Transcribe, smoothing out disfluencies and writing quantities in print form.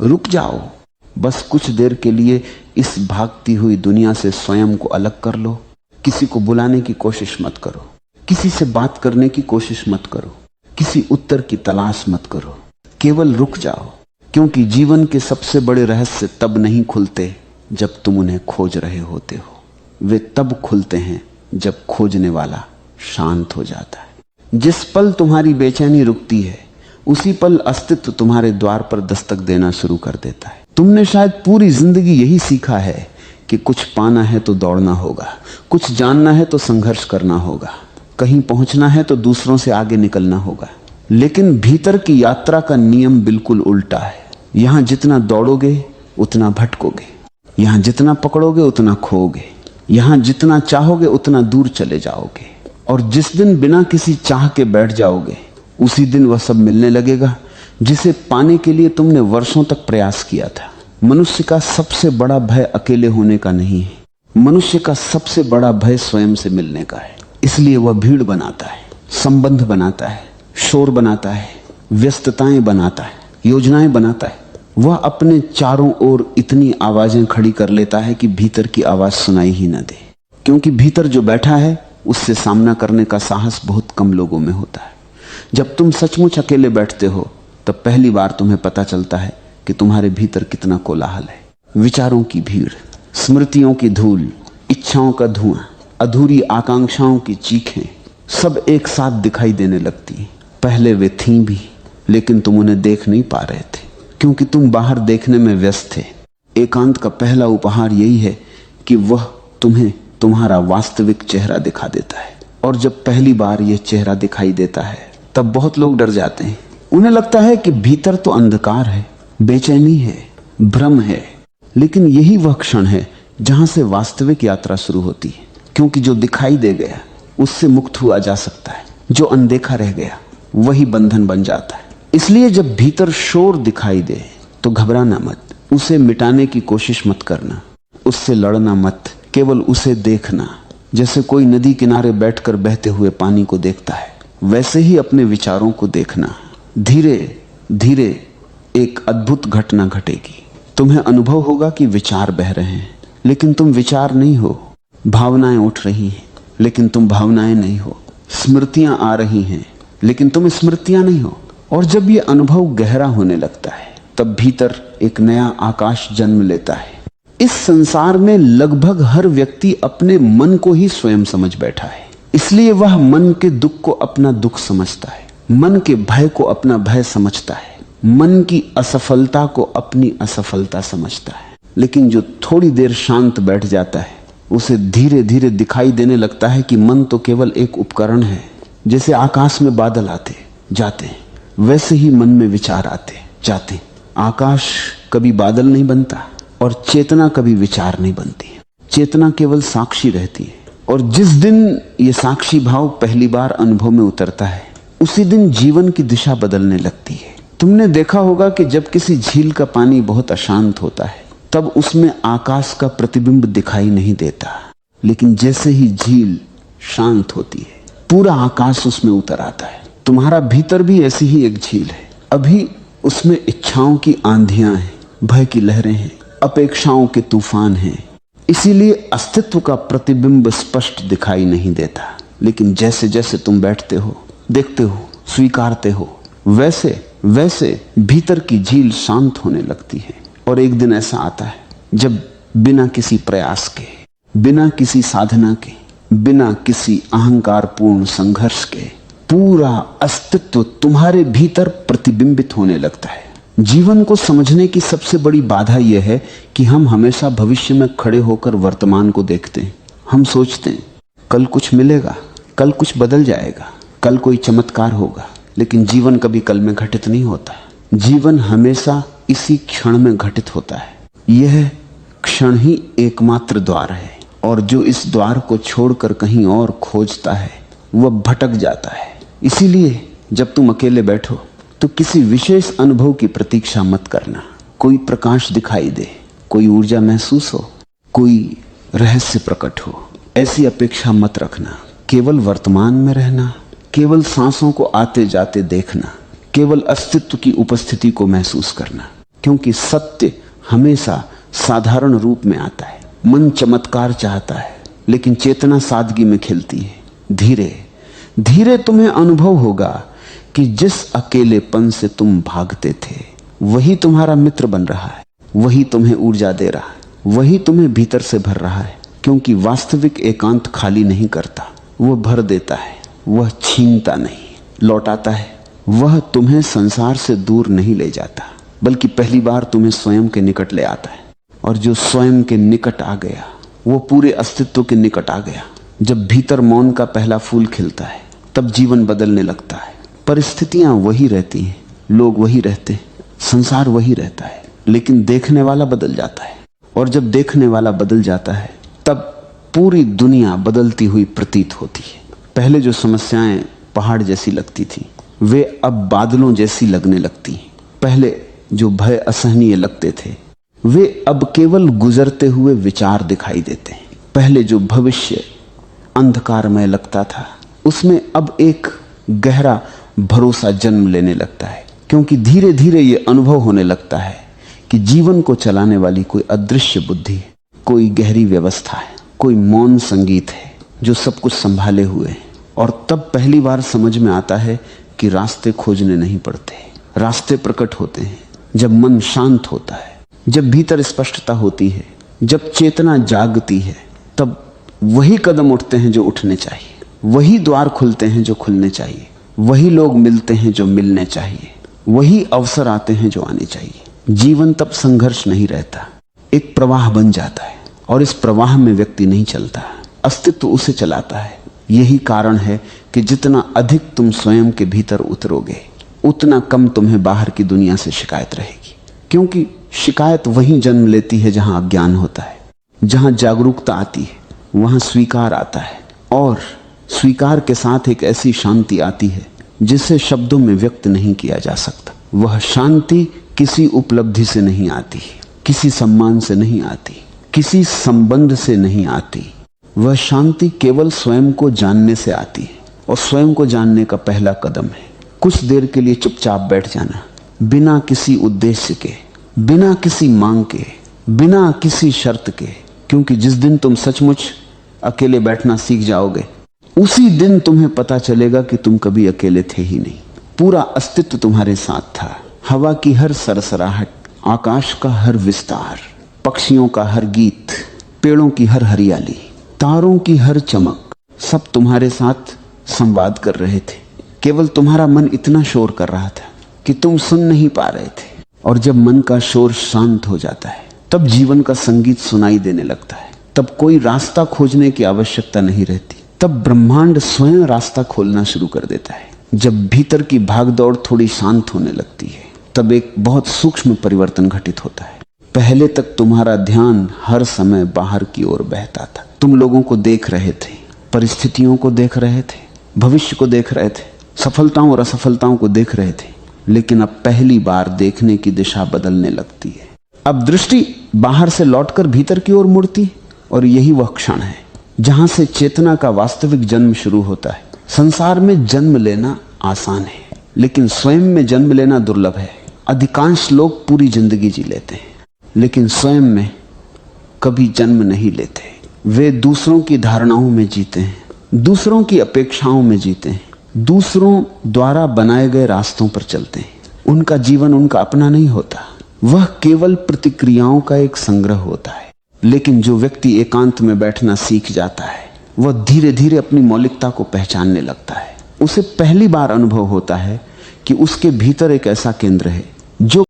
रुक जाओ, बस कुछ देर के लिए इस भागती हुई दुनिया से स्वयं को अलग कर लो। किसी को बुलाने की कोशिश मत करो, किसी से बात करने की कोशिश मत करो, किसी उत्तर की तलाश मत करो, केवल रुक जाओ। क्योंकि जीवन के सबसे बड़े रहस्य तब नहीं खुलते जब तुम उन्हें खोज रहे होते हो, वे तब खुलते हैं जब खोजने वाला शांत हो जाता है। जिस पल तुम्हारी बेचैनी रुकती है उसी पल अस्तित्व तुम्हारे द्वार पर दस्तक देना शुरू कर देता है। तुमने शायद पूरी जिंदगी यही सीखा है कि कुछ पाना है तो दौड़ना होगा, कुछ जानना है तो संघर्ष करना होगा, कहीं पहुंचना है तो दूसरों से आगे निकलना होगा। लेकिन भीतर की यात्रा का नियम बिल्कुल उल्टा है। यहां जितना दौड़ोगे उतना भटकोगे, यहां जितना पकड़ोगे उतना खोओगे, यहां जितना चाहोगे उतना दूर चले जाओगे। और जिस दिन बिना किसी चाह के बैठ जाओगे उसी दिन वह सब मिलने लगेगा जिसे पाने के लिए तुमने वर्षों तक प्रयास किया था। मनुष्य का सबसे बड़ा भय अकेले होने का नहीं है, मनुष्य का सबसे बड़ा भय स्वयं से मिलने का है। इसलिए वह भीड़ बनाता है, संबंध बनाता है, शोर बनाता है, व्यस्तताएं बनाता है, योजनाएं बनाता है। वह अपने चारों ओर इतनी आवाजें खड़ी कर लेता है कि भीतर की आवाज सुनाई ही न दे। क्योंकि भीतर जो बैठा है उससे सामना करने का साहस बहुत कम लोगों में होता है। जब तुम सचमुच अकेले बैठते हो तब पहली बार तुम्हें पता चलता है कि तुम्हारे भीतर कितना कोलाहल है। विचारों की भीड़, स्मृतियों की धूल, इच्छाओं का धुआं, अधूरी आकांक्षाओं की चीखें सब एक साथ दिखाई देने लगती हैं। पहले वे थीं भी, लेकिन तुम उन्हें देख नहीं पा रहे थे क्योंकि तुम बाहर देखने में व्यस्त थे। एकांत का पहला उपहार यही है कि वह तुम्हें तुम्हारा वास्तविक चेहरा दिखा देता है। और जब पहली बार यह चेहरा दिखाई देता है तब बहुत लोग डर जाते हैं। उन्हें लगता है कि भीतर तो अंधकार है, बेचैनी है, भ्रम है। लेकिन यही वह क्षण है जहां से वास्तविक यात्रा शुरू होती है। क्योंकि जो दिखाई दे गया उससे मुक्त हुआ जा सकता है, जो अनदेखा रह गया वही बंधन बन जाता है। इसलिए जब भीतर शोर दिखाई दे तो घबराना मत, उसे मिटाने की कोशिश मत करना, उससे लड़ना मत, केवल उसे देखना। जैसे कोई नदी किनारे बैठकर बहते हुए पानी को देखता है, वैसे ही अपने विचारों को देखना। धीरे धीरे एक अद्भुत घटना घटेगी। तुम्हें अनुभव होगा कि विचार बह रहे हैं लेकिन तुम विचार नहीं हो। भावनाएं उठ रही हैं लेकिन तुम भावनाएं नहीं हो। स्मृतियां आ रही हैं लेकिन तुम स्मृतियां नहीं हो। और जब ये अनुभव गहरा होने लगता है तब भीतर एक नया आकाश जन्म लेता है। इस संसार में लगभग हर व्यक्ति अपने मन को ही स्वयं समझ बैठा है। इसलिए वह मन के दुख को अपना दुख समझता है, मन के भय को अपना भय समझता है, मन की असफलता को अपनी असफलता समझता है। लेकिन जो थोड़ी देर शांत बैठ जाता है उसे धीरे धीरे दिखाई देने लगता है कि मन तो केवल एक उपकरण है। जैसे आकाश में बादल आते जाते हैं वैसे ही मन में विचार आते जाते। आकाश कभी बादल नहीं बनता और चेतना कभी विचार नहीं बनती। चेतना केवल साक्षी रहती है। और जिस दिन ये साक्षी भाव पहली बार अनुभव में उतरता है उसी दिन जीवन की दिशा बदलने लगती है। तुमने देखा होगा कि जब किसी झील का पानी बहुत अशांत होता है तब उसमें आकाश का प्रतिबिंब दिखाई नहीं देता। लेकिन जैसे ही झील शांत होती है पूरा आकाश उसमें उतर आता है। तुम्हारा भीतर भी ऐसी ही एक झील है। अभी उसमें इच्छाओं की आंधियां हैं, भय की लहरें हैं, अपेक्षाओं के तूफान हैं। इसीलिए अस्तित्व का प्रतिबिंब स्पष्ट दिखाई नहीं देता। लेकिन जैसे जैसे तुम बैठते हो, देखते हो, स्वीकारते हो, वैसे वैसे भीतर की झील शांत होने लगती है। और एक दिन ऐसा आता है जब बिना किसी प्रयास के, बिना किसी साधना के, बिना किसी अहंकारपूर्ण संघर्ष के पूरा अस्तित्व तुम्हारे भीतर प्रतिबिंबित होने लगता है। जीवन को समझने की सबसे बड़ी बाधा यह है कि हम हमेशा भविष्य में खड़े होकर वर्तमान को देखते हैं। हम सोचते हैं कल कुछ मिलेगा, कल कुछ बदल जाएगा, कल कोई चमत्कार होगा। लेकिन जीवन कभी कल में घटित नहीं होता। जीवन हमेशा इसी क्षण में घटित होता है। यह क्षण ही एकमात्र द्वार है और जो इस द्वार को छोड़कर कहीं और खोजता है वह भटक जाता है। इसीलिए जब तुम अकेले बैठो तो किसी विशेष अनुभव की प्रतीक्षा मत करना। कोई प्रकाश दिखाई दे, कोई ऊर्जा महसूस हो, कोई रहस्य प्रकट हो, ऐसी अपेक्षा मत रखना। केवल वर्तमान में रहना, केवल सांसों को आते जाते देखना, केवल अस्तित्व की उपस्थिति को महसूस करना। क्योंकि सत्य हमेशा साधारण रूप में आता है। मन चमत्कार चाहता है, लेकिन चेतना सादगी में खिलती है। धीरे धीरे तुम्हें अनुभव होगा कि जिस अकेलेपन से तुम भागते थे वही तुम्हारा मित्र बन रहा है, वही तुम्हें ऊर्जा दे रहा है, वही तुम्हें भीतर से भर रहा है। क्योंकि वास्तविक एकांत खाली नहीं करता, वह भर देता है, वह छीनता नहीं, लौटाता है। वह तुम्हें संसार से दूर नहीं ले जाता, बल्कि पहली बार तुम्हें स्वयं के निकट ले आता है। और जो स्वयं के निकट आ गया वो पूरे अस्तित्व के निकट आ गया। जब भीतर मौन का पहला फूल खिलता है तब जीवन बदलने लगता है। परिस्थितियां वही रहती हैं, लोग वही रहते हैं, संसार वही रहता है, लेकिन देखने वाला बदल जाता है। और जब देखने वाला बदल जाता है तब पूरी दुनिया बदलती हुई प्रतीत होती है। पहले जो समस्याएं पहाड़ जैसी लगती थी वे अब बादलों जैसी लगने लगती हैं। पहले जो भय असहनीय लगते थे वे अब केवल गुजरते हुए विचार दिखाई देते हैं। पहले जो भविष्य अंधकारमय लगता था उसमें अब एक गहरा भरोसा जन्म लेने लगता है, क्योंकि धीरे धीरे ये अनुभव होने लगता है कि जीवन को चलाने वाली कोई अदृश्य बुद्धि है, कोई गहरी व्यवस्था है, कोई मौन संगीत है जो सब कुछ संभाले हुए है। और तब पहली बार समझ में आता है कि रास्ते खोजने नहीं पड़ते, रास्ते प्रकट होते हैं जब मन शांत होता है, जब भीतर स्पष्टता होती है, जब चेतना जागती है। तब वही कदम उठते हैं जो उठने चाहिए, वही द्वार खुलते हैं जो खुलने चाहिए, वही लोग मिलते हैं जो मिलने चाहिए, वही अवसर आते हैं जो आने चाहिए। जीवन तब संघर्ष नहीं रहता, एक प्रवाह बन जाता है और इस प्रवाह में व्यक्ति नहीं चलता, अस्तित्व उसे चलाता है। यही कारण है कि जितना अधिक तुम स्वयं के भीतर उतरोगे उतना कम तुम्हें बाहर की दुनिया से शिकायत रहेगी, क्योंकि शिकायत वहीं जन्म लेती है जहां अज्ञान होता है। जहां जागरूकता आती है वहां स्वीकार आता है, और स्वीकार के साथ एक ऐसी शांति आती है जिसे शब्दों में व्यक्त नहीं किया जा सकता। वह शांति किसी उपलब्धि से नहीं आती, किसी सम्मान से नहीं आती, किसी संबंध से नहीं आती। वह शांति केवल स्वयं को जानने से आती है, और स्वयं को जानने का पहला कदम है कुछ देर के लिए चुपचाप बैठ जाना, बिना किसी उद्देश्य के, बिना किसी मांग के, बिना किसी शर्त के। क्योंकि जिस दिन तुम सचमुच अकेले बैठना सीख जाओगे उसी दिन तुम्हें पता चलेगा कि तुम कभी अकेले थे ही नहीं। पूरा अस्तित्व तुम्हारे साथ था। हवा की हर सरसराहट, आकाश का हर विस्तार, पक्षियों का हर गीत, पेड़ों की हर हरियाली, तारों की हर चमक, सब तुम्हारे साथ संवाद कर रहे थे। केवल तुम्हारा मन इतना शोर कर रहा था कि तुम सुन नहीं पा रहे थे। और जब मन का शोर शांत हो जाता है तब जीवन का संगीत सुनाई देने लगता है। तब कोई रास्ता खोजने की आवश्यकता नहीं रहती, तब ब्रह्मांड स्वयं रास्ता खोलना शुरू कर देता है। जब भीतर की भागदौड़ थोड़ी शांत होने लगती है तब एक बहुत सूक्ष्म परिवर्तन घटित होता है। पहले तक तुम्हारा ध्यान हर समय बाहर की ओर बहता था। तुम लोगों को देख रहे थे, परिस्थितियों को देख रहे थे, भविष्य को देख रहे थे, सफलताओं और असफलताओं को देख रहे थे। लेकिन अब पहली बार देखने की दिशा बदलने लगती है। अब दृष्टि बाहर से लौटकर भीतर की ओर मुड़ती, और यही वह क्षण है जहां से चेतना का वास्तविक जन्म शुरू होता है। संसार में जन्म लेना आसान है, लेकिन स्वयं में जन्म लेना दुर्लभ है। अधिकांश लोग पूरी जिंदगी जी लेते हैं, लेकिन स्वयं में कभी जन्म नहीं लेते। वे दूसरों की धारणाओं में जीते हैं, दूसरों की अपेक्षाओं में जीते हैं, दूसरों द्वारा बनाए गए रास्तों पर चलते हैं। उनका जीवन उनका अपना नहीं होता, वह केवल प्रतिक्रियाओं का एक संग्रह होता है। लेकिन जो व्यक्ति एकांत में बैठना सीख जाता है वह धीरे धीरे अपनी मौलिकता को पहचानने लगता है। उसे पहली बार अनुभव होता है कि उसके भीतर एक ऐसा केंद्र है जो